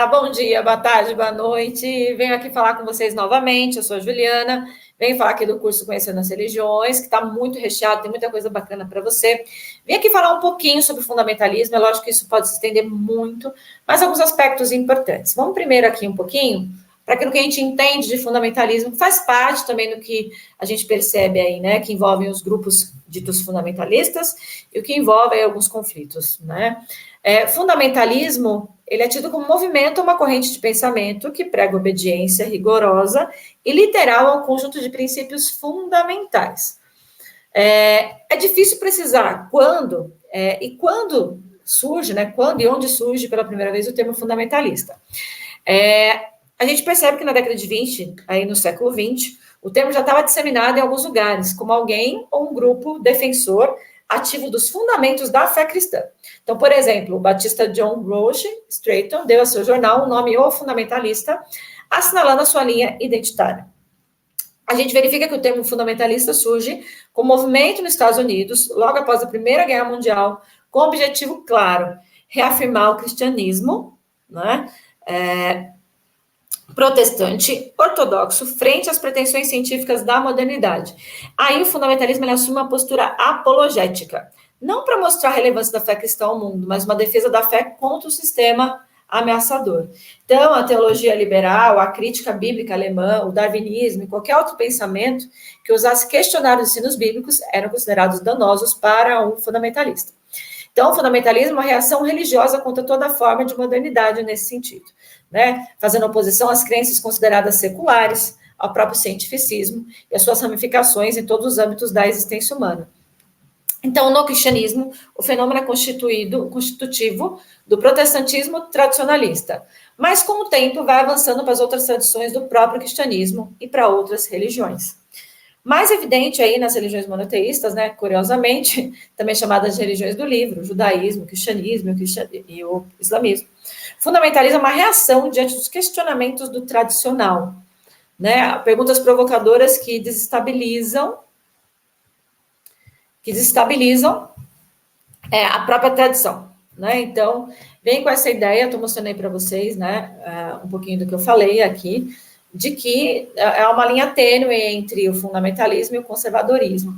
Olá, bom dia, boa tarde, boa noite. Venho aqui falar com vocês novamente. Eu sou a Juliana. Venho falar aqui do curso Conhecendo as Religiões, que está muito recheado, tem muita coisa bacana para você. Vim aqui falar um pouquinho sobre fundamentalismo. É lógico que isso pode se estender muito, mas alguns aspectos importantes. Vamos primeiro aqui um pouquinho para aquilo que a gente entende de fundamentalismo, que faz parte também do que a gente percebe aí, né, que envolvem os grupos ditos fundamentalistas e o que envolve aí alguns conflitos, né? Fundamentalismo, ele é tido como movimento ou uma corrente de pensamento que prega obediência rigorosa e literal a um conjunto de princípios fundamentais. É difícil precisar quando e quando surge, né, quando e onde surge pela primeira vez o termo fundamentalista. A gente percebe que na década de 20, aí no século 20, o termo já estava disseminado em alguns lugares, como alguém ou um grupo defensor ativo dos fundamentos da fé cristã. Então, por exemplo, o batista John Roche Strayton deu a seu jornal o nome O Fundamentalista, assinalando a sua linha identitária. A gente verifica que o termo fundamentalista surge como movimento nos Estados Unidos, logo após a Primeira Guerra Mundial, com o objetivo claro, reafirmar o cristianismo, né, protestante, ortodoxo, frente às pretensões científicas da modernidade. Aí o fundamentalismo ele assume uma postura apologética, não para mostrar a relevância da fé cristã ao mundo, mas uma defesa da fé contra o sistema ameaçador. Então, a teologia liberal, a crítica bíblica alemã, o darwinismo e qualquer outro pensamento que usasse questionar os ensinos bíblicos eram considerados danosos para um fundamentalista. Então, o fundamentalismo é uma reação religiosa contra toda forma de modernidade nesse sentido, né? Fazendo oposição às crenças consideradas seculares, ao próprio cientificismo e às suas ramificações em todos os âmbitos da existência humana. Então, no cristianismo, o fenômeno é constitutivo do protestantismo tradicionalista, mas com o tempo vai avançando para as outras tradições do próprio cristianismo e para outras religiões. Mais evidente aí nas religiões monoteístas, né, curiosamente, também chamadas de religiões do livro, o judaísmo, o cristianismo e o islamismo. Fundamentalismo é uma reação diante dos questionamentos do tradicional, né, perguntas provocadoras que desestabilizam a própria tradição, né? Então, vem com essa ideia, estou mostrando aí para vocês, né, um pouquinho do que eu falei aqui, de que é uma linha tênue entre o fundamentalismo e o conservadorismo.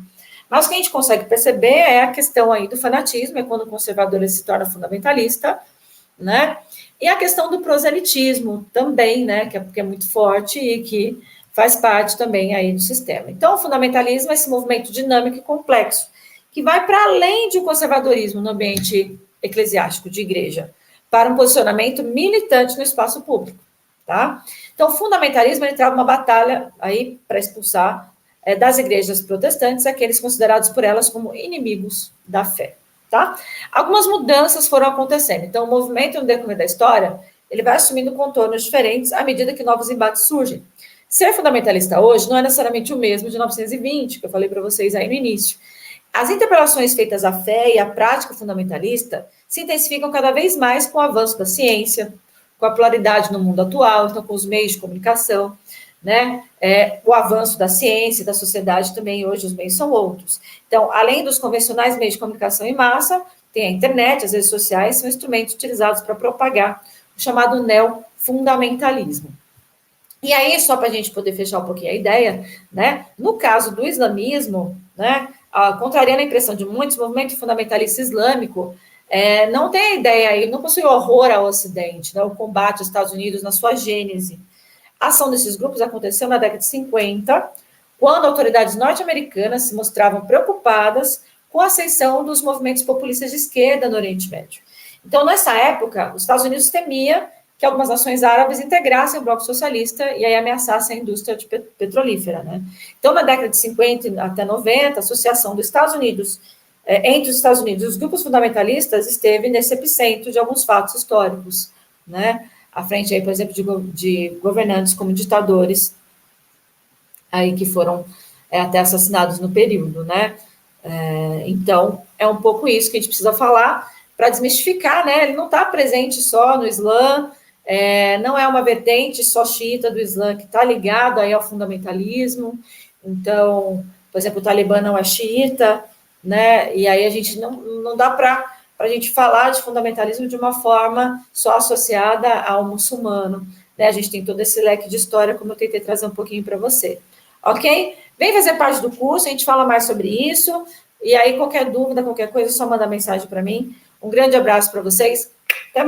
Mas o que a gente consegue perceber é a questão aí do fanatismo, é quando o conservador se torna fundamentalista, né? E a questão do proselitismo também, né, que é muito forte e que faz parte também aí do sistema. Então, o fundamentalismo é esse movimento dinâmico e complexo, que vai para além de um conservadorismo no ambiente eclesiástico de igreja, para um posicionamento militante no espaço público, tá? Então, o fundamentalismo, ele trava uma batalha aí para expulsar das igrejas protestantes aqueles considerados por elas como inimigos da fé, tá? Algumas mudanças foram acontecendo. Então, o movimento, no decorrer da história, ele vai assumindo contornos diferentes à medida que novos embates surgem. Ser fundamentalista hoje não é necessariamente o mesmo de 1920, que eu falei para vocês aí no início. As interpelações feitas à fé e à prática fundamentalista se intensificam cada vez mais com o avanço da ciência, com a pluralidade no mundo atual, então com os meios de comunicação, né? O avanço da ciência e da sociedade também, hoje os meios são outros. Então, além dos convencionais meios de comunicação em massa, tem a internet, as redes sociais, são instrumentos utilizados para propagar o chamado neofundamentalismo. E aí, só para a gente poder fechar um pouquinho a ideia, né? No caso do islamismo, né? Contrariando a impressão de muitos, o movimento fundamentalista islâmico não tem a ideia aí, não possui horror ao Ocidente, né? O combate aos Estados Unidos na sua gênese. A ação desses grupos aconteceu na década de 50, quando autoridades norte-americanas se mostravam preocupadas com a ascensão dos movimentos populistas de esquerda no Oriente Médio. Então, nessa época, os Estados Unidos temia que algumas nações árabes integrassem o bloco socialista e aí ameaçassem a indústria petrolífera, né? Então, na década de 50 até 90, a associação dos Estados Unidos, entre os Estados Unidos e os grupos fundamentalistas, esteve nesse epicentro de alguns fatos históricos, né? À frente, aí, por exemplo, de governantes como ditadores, aí que foram até assassinados no período, né? Então, é um pouco isso que a gente precisa falar para desmistificar, né? Ele não está presente só no Islã, não é uma vertente só xiita do Islã que está ligado aí ao fundamentalismo. Então, por exemplo, o Talibã não é xiita, né? E aí a gente não dá para para a gente falar de fundamentalismo de uma forma só associada ao muçulmano, né? A gente tem todo esse leque de história, como eu tentei trazer um pouquinho para você, ok? Vem fazer parte do curso, a gente fala mais sobre isso, e aí qualquer dúvida, qualquer coisa, é só mandar mensagem para mim. Um grande abraço para vocês,